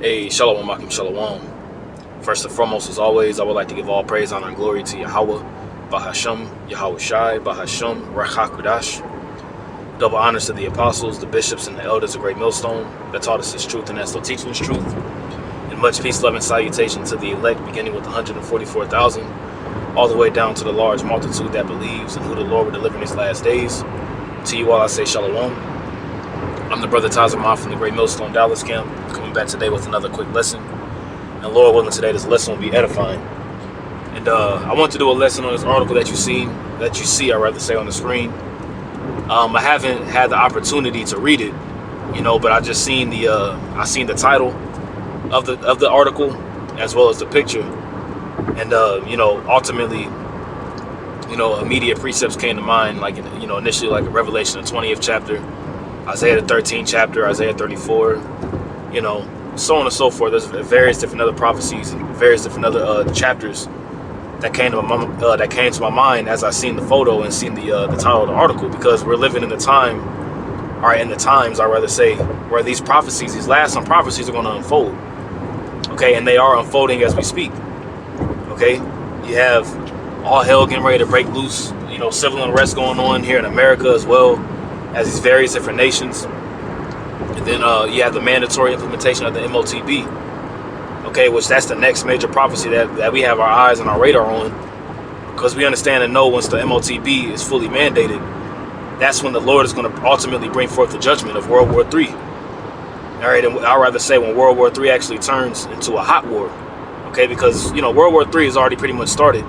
Hey, Shalom, Makim Shalom. First and foremost, as always, I would like to give all praise, honor, and glory to Yahweh, Bahasham, Yahweh Shai, Bahasham, Rachakudash. Double honors to the apostles, the bishops, and the elders of Great Millstone that taught us His truth and that still teaching His truth. And much peace, love, and salutation to the elect, beginning with 144,000, all the way down to the large multitude that believes in who the Lord will deliver in His last days. To you all, I say Shalom. I'm the brother Tazamah from the Great Millstone Dallas camp, coming back today with another quick lesson. And Lord willing, today this lesson will be edifying. And I want to do a lesson on this article that you see, I'd rather say, on the screen. I haven't had the opportunity to read it, but I just seen the title of the article as well as the picture, and ultimately, immediate precepts came to mind, like initially, like Revelation the 20th chapter, Isaiah the 13th chapter, Isaiah 34, so on and so forth. There's various different other prophecies and various different other chapters that came to my mind as I seen the photo and seen the title of the article, because we're living in the times, I rather say, where these prophecies, these last some prophecies are going to unfold. Okay, and they are unfolding as we speak. Okay, you have all hell getting ready to break loose. Civil unrest going on here in America as well as these various different nations. And then you have the mandatory implementation of the MOTB. Okay, which that's the next major prophecy that we have our eyes and our radar on, because we understand and know once the MOTB is fully mandated, that's when the Lord is going to ultimately bring forth the judgment of World War III. All right, and I'd rather say when World War III actually turns into a hot war. Okay, because World War III has already pretty much started,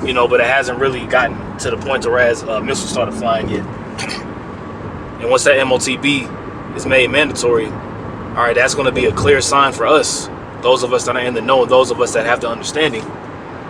but it hasn't really gotten to the point to where missiles started flying yet. And once that MOTB is made mandatory, all right, that's going to be a clear sign for us, those of us that are in the know, and those of us that have the understanding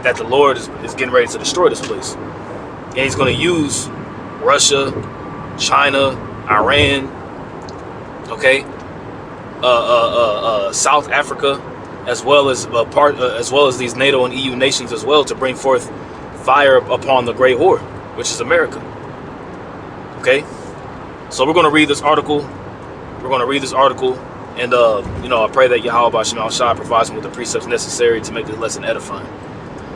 that the Lord is getting ready to destroy this place. And He's going to use Russia, China, Iran, okay, South Africa, as well as these NATO and EU nations as well, to bring forth fire upon the great whore, which is America. Okay, so we're going to read this article. And I pray that Yahweh Bashim Shai provides me with the precepts necessary to make this lesson edifying.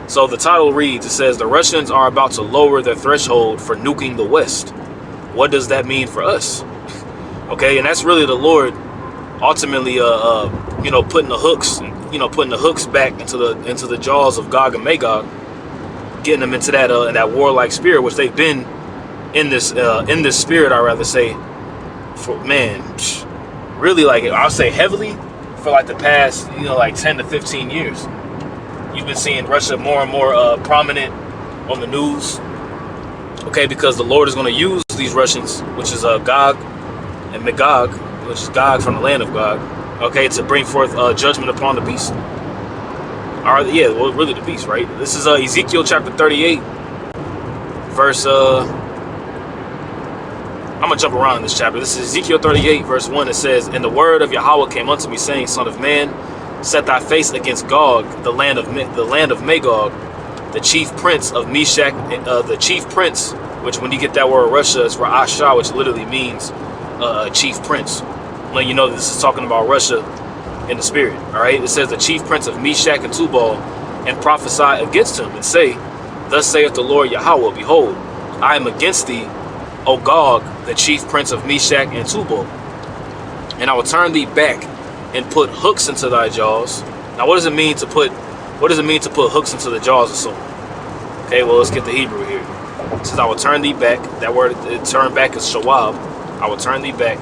So the title reads, it says, "The Russians are about to lower their threshold for nuking the West. What does that mean for us?" Okay, and that's really the Lord ultimately putting the hooks back into the jaws of Gog and Magog, getting them into that warlike spirit, which they've been in this spirit, I'd rather say, for really, like, I'll say heavily for like the past 10 to 15 years. You've been seeing Russia more and more prominent on the news, okay, because the Lord is going to use these Russians, which is Gog and Magog, which is Gog from the land of Gog, okay, to bring forth judgment upon the beast. All right, yeah, well, really the beast, right? This is Ezekiel chapter 38, verse I'm going to jump around in this chapter. This is Ezekiel 38, verse 1. It says, "And the word of Yahweh came unto me, saying, Son of man, set thy face against Gog, the land of Magog, the chief prince of Meshach, the chief prince," which, when you get that word Russia, is Ra'asha, which literally means chief prince. Well, this is talking about Russia in the spirit. All right, it says, "The chief prince of Meshach and Tubal, and prophesy against him, and say, Thus saith the Lord Yahweh, Behold, I am against thee, O Gog, the chief prince of Meshach and Tubal, and I will turn thee back and put hooks into thy jaws." Now, what does it mean to put hooks into the jaws of someone? Okay, well, let's get the Hebrew here. It says, "I will turn thee back." That word, turn back, is shawab. "I will turn thee back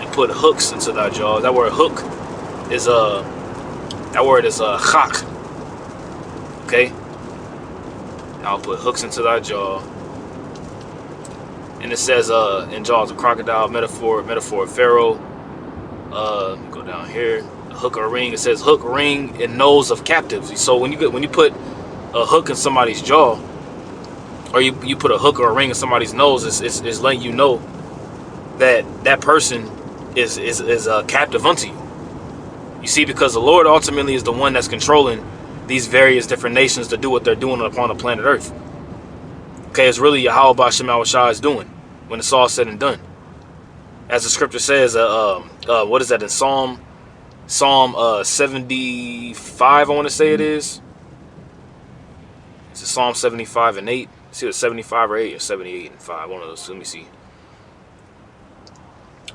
and put hooks into thy jaws." That word hook is chak. Okay, I'll put hooks into thy jaw. And it says in jaws of crocodile, metaphor of Pharaoh. Go down here, hook or ring. It says hook, ring, and nose of captives. So when you put a hook in somebody's jaw, or you put a hook or a ring in somebody's nose, it's letting you know that person is captive unto you. You see, because the Lord ultimately is the one that's controlling these various different nations to do what they're doing upon the planet Earth. Okay, it's really Yahweh Bashim Shai is doing when it's all said and done. As the scripture says, what is that in Psalm Psalm 75, I want to say it is. It's Psalm 75 and 8. It's either 75 or 8 or 78 and 5. One of those. Let me see.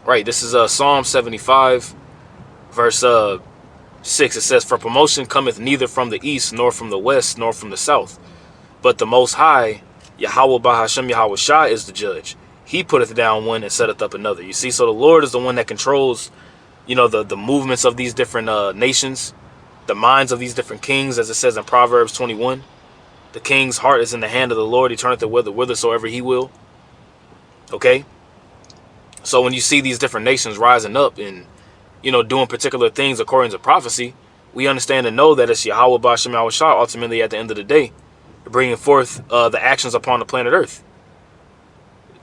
Right, this is Psalm 75, verse 6. It says, "For promotion cometh neither from the east, nor from the west, nor from the south. But the Most High, Yahweh Bahashem Yahweh Shai, is the judge. He putteth down one and setteth up another." You see, so the Lord is the one that controls, you know, the movements of these different nations, the minds of these different kings, as it says in Proverbs 21. The king's heart is in the hand of the Lord. He turneth it whithersoever he will. Okay? So when you see these different nations rising up and, you know, doing particular things according to prophecy, we understand and know that it's Yahweh Bashem Yahweh Shah ultimately at the end of the day, bringing forth the actions upon the planet Earth.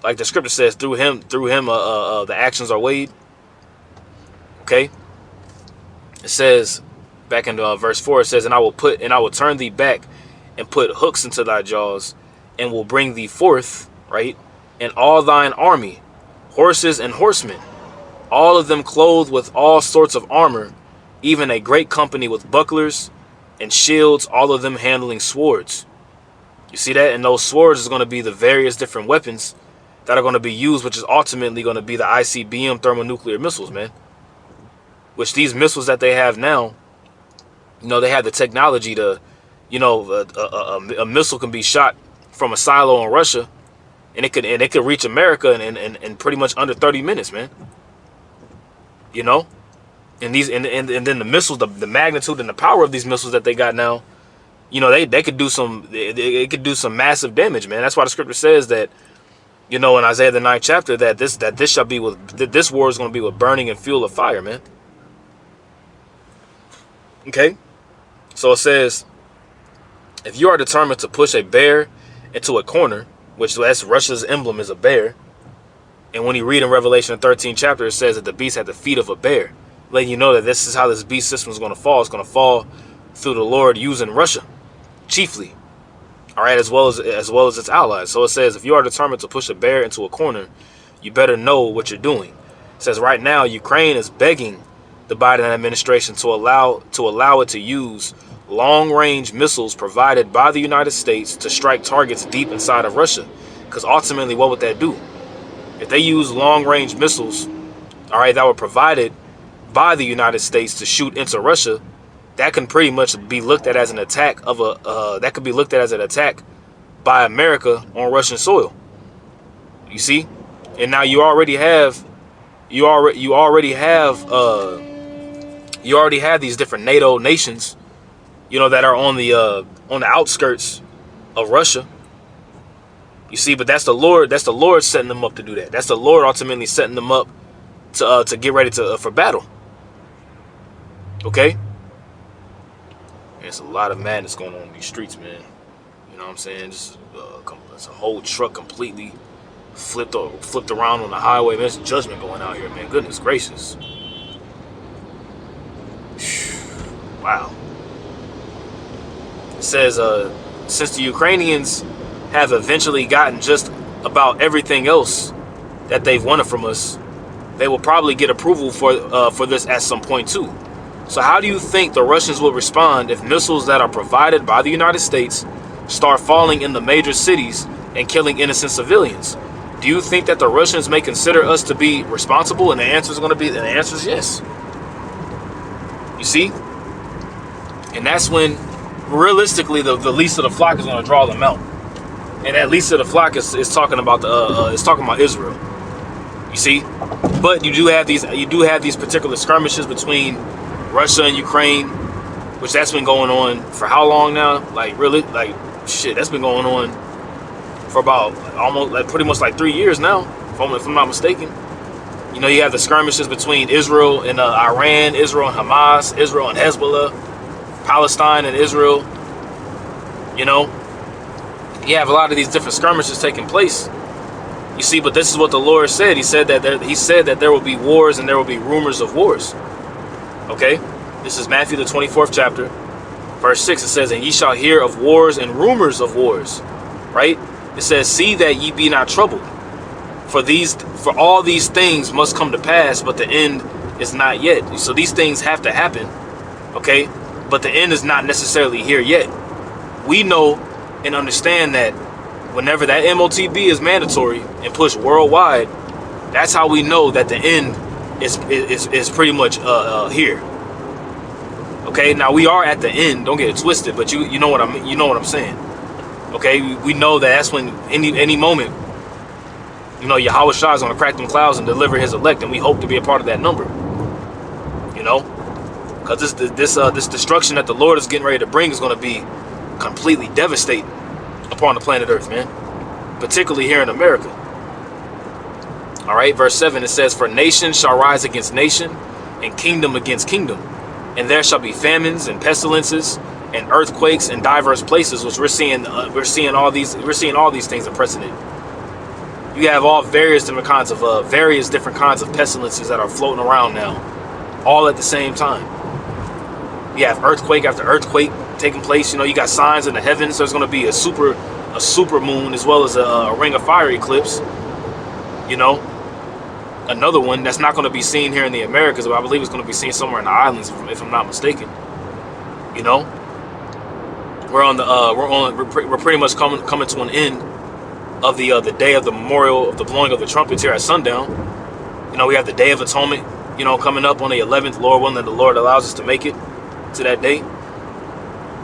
Like the scripture says, through him, the actions are weighed. Okay? It says, back in verse 4, it says, "And I will turn thee back and put hooks into thy jaws, and will bring thee forth," right? "And all thine army, horses and horsemen, all of them clothed with all sorts of armor, even a great company with bucklers and shields, all of them handling swords." You see that? And those swords is going to be the various different weapons that are going to be used, which is ultimately going to be the ICBM thermonuclear missiles, man. Which these missiles that they have now, you know, they have the technology to, you know, a missile can be shot from a silo in Russia, and it could reach America in pretty much under 30 minutes, man. You know, and then the missiles, the magnitude and the power of these missiles that they got now, you know, they could do some massive damage, man. That's why the scripture says that, you know, in Isaiah the 9th chapter, that this war is going to be with burning and fuel of fire, man. Okay, so it says, "If you are determined to push a bear into a corner," which that's Russia's emblem is a bear. And when you read in Revelation 13 chapter, it says that the beast had the feet of a bear, letting you know that this is how this beast system is going to fall. It's going to fall through the Lord using Russia, chiefly. All right, as well as its allies. So it says, "If you are determined to push a bear into a corner, you better know what you're doing." It says right now, Ukraine is begging the Biden administration to allow it to use long-range missiles provided by the United States to strike targets deep inside of Russia. Because ultimately, what would that do? If they use long-range missiles, all right, that were provided by the United States to shoot into Russia, that can pretty much be looked at as an attack by America on Russian soil. You see, and now you already have these different NATO nations, you know, that are on the outskirts of Russia. You see, but that's the Lord setting them up to do that. That's the Lord ultimately setting them up to get ready for battle. Okay? There's a lot of madness going on in these streets, man. You know what I'm saying? Just it's a whole truck completely flipped around on the highway. There's judgment going out here, man. Goodness gracious. Wow. It says, since the Ukrainians have eventually gotten just about everything else that they've wanted from us, they will probably get approval for this at some point too. So how do you think the Russians will respond if missiles that are provided by the United States start falling in the major cities and killing innocent civilians? Do you think that the Russians may consider us to be responsible? And the answer is yes. You see? And that's when realistically the least of the flock is going to draw them out. And that least of the flock is talking about Israel. You see? But you do have these particular skirmishes between Russia and Ukraine, which that's been going on for how long now? Like really, like shit, that's been going on for about pretty much 3 years now, if I'm not mistaken. You know, you have the skirmishes between Israel and Iran, Israel and Hamas, Israel and Hezbollah, Palestine and Israel. You know, you have a lot of these different skirmishes taking place. You see, but this is what the Lord said. He said that there will be wars and there will be rumors of wars. Okay, this is Matthew the 24th chapter, verse 6. It says, "And ye shall hear of wars and rumors of wars." Right? It says, "See that ye be not troubled, for all these things must come to pass, but the end It's not yet. So these things have to happen, okay? But the end is not necessarily here yet. We know and understand that whenever that MOTB is mandatory and pushed worldwide, that's how we know that the end is pretty much here. Okay, now we are at the end. Don't get it twisted, but you know what I'm saying. Okay, we know that that's when any moment, you know, Yahweh Shai is going to crack them clouds and deliver his elect, and we hope to be a part of that number. You know, because this destruction that the Lord is getting ready to bring is going to be completely devastating upon the planet Earth, man. Particularly here in America. All right, verse 7, it says, "For nation shall rise against nation, and kingdom against kingdom, and there shall be famines and pestilences and earthquakes in diverse places," which we're seeing all these things in precedent. You have all various different kinds of pestilences that are floating around now, all at the same time. You have earthquake after earthquake taking place. You know, you got signs in the heavens. There's going to be a super moon as well as a ring of fire eclipse. You know, another one that's not going to be seen here in the Americas, but I believe it's going to be seen somewhere in the islands, if I'm not mistaken. You know, we're pretty much coming to an end of the day of the memorial of the blowing of the trumpets here at sundown. You know, we have the Day of Atonement, you know, coming up on the 11th, Lord willing, that the Lord allows us to make it to that day.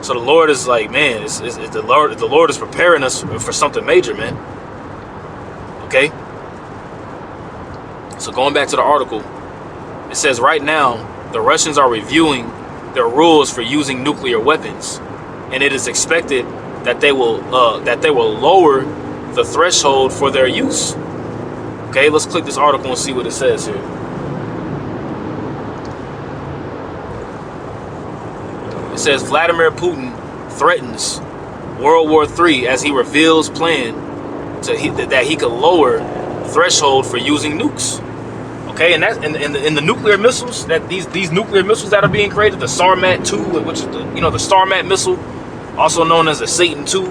So the Lord is like, man, the Lord is preparing us for something major, man. Okay. So going back to the article, it says right now the Russians are reviewing their rules for using nuclear weapons, and it is expected that they will lower the threshold for their use. Okay, let's click this article and see what it says here. It says Vladimir Putin threatens World War III as he reveals plan that he could lower threshold for using nukes. Okay, and that's in the nuclear missiles, that these nuclear missiles that are being created, the Sarmat 2, which is the Sarmat missile, also known as the Satan 2.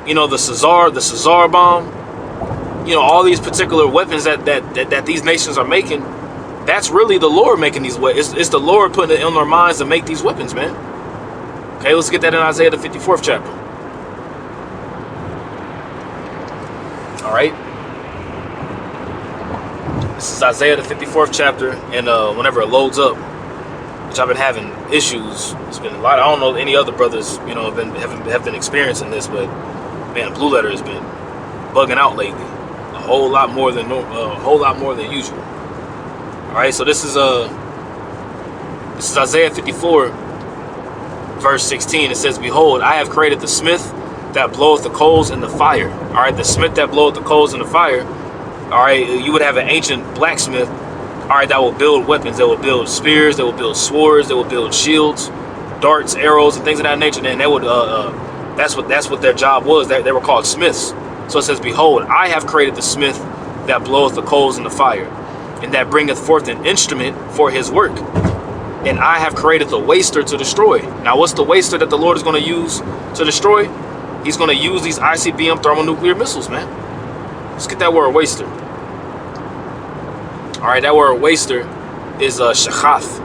You know, the Cesar bomb. You know, all these particular weapons that these nations are making. That's really the Lord making these weapons. It's the Lord putting it in their minds to make these weapons, man. Okay, let's get that in Isaiah the 54th chapter. All right. This is Isaiah the 54th chapter, and whenever it loads up, which I've been having issues, it's been a lot. I don't know any other brothers, you know, have been experiencing this, but man, Blue Letter has been bugging out lately, a whole lot more than usual. All right, so this is Isaiah 54, verse 16. It says, "Behold, I have created the smith that bloweth the coals in the fire." All right, the smith that bloweth the coals in the fire. All right, you would have an ancient blacksmith. All right, that will build weapons. They will build spears. They will build swords. They will build shields, darts, arrows, and things of that nature. And they would that's what their job was. They were called smiths. So it says, "Behold, I have created the smith that bloweth the coals in the fire, and that bringeth forth an instrument for his work. And I have created the waster to destroy." Now, what's the waster that the Lord is going to use to destroy? He's going to use these ICBM thermonuclear missiles, man. Let's get that word waster. All right, that word waster is shachath.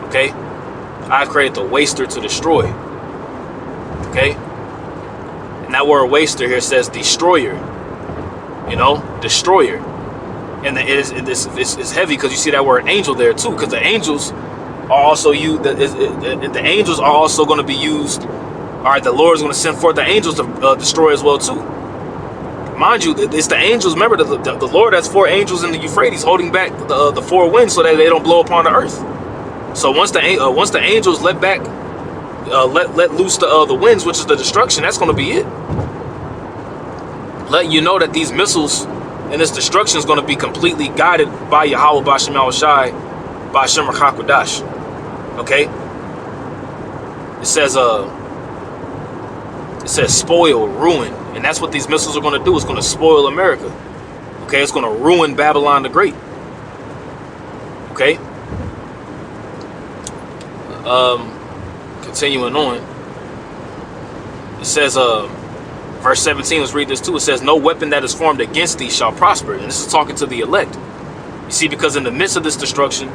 Okay, I've created the waster to destroy. Okay, and that word waster here says destroyer. You know, destroyer. And it's heavy because you see that word angel there too, because the angels are also the angels are also going to be used. All right, the Lord is going to send forth the angels to destroy as well too. Mind you, it's the angels. Remember, the Lord has 4 angels in the Euphrates holding back the 4 winds so that they don't blow upon the earth. So once the angels let loose the winds, which is the destruction, that's going to be it. Letting you know that these missiles and this destruction is going to be completely guided by Yahweh, B'Shem Yahushai, B'Shem Rakakwadash. Okay. It says spoil, ruin, and that's what these missiles are going to do. It's going to spoil America. Okay, it's going to ruin Babylon the Great. Okay. Continuing on, it says, verse 17. Let's read this too. It says, "No weapon that is formed against thee shall prosper." And this is talking to the elect. You see, because in the midst of this destruction,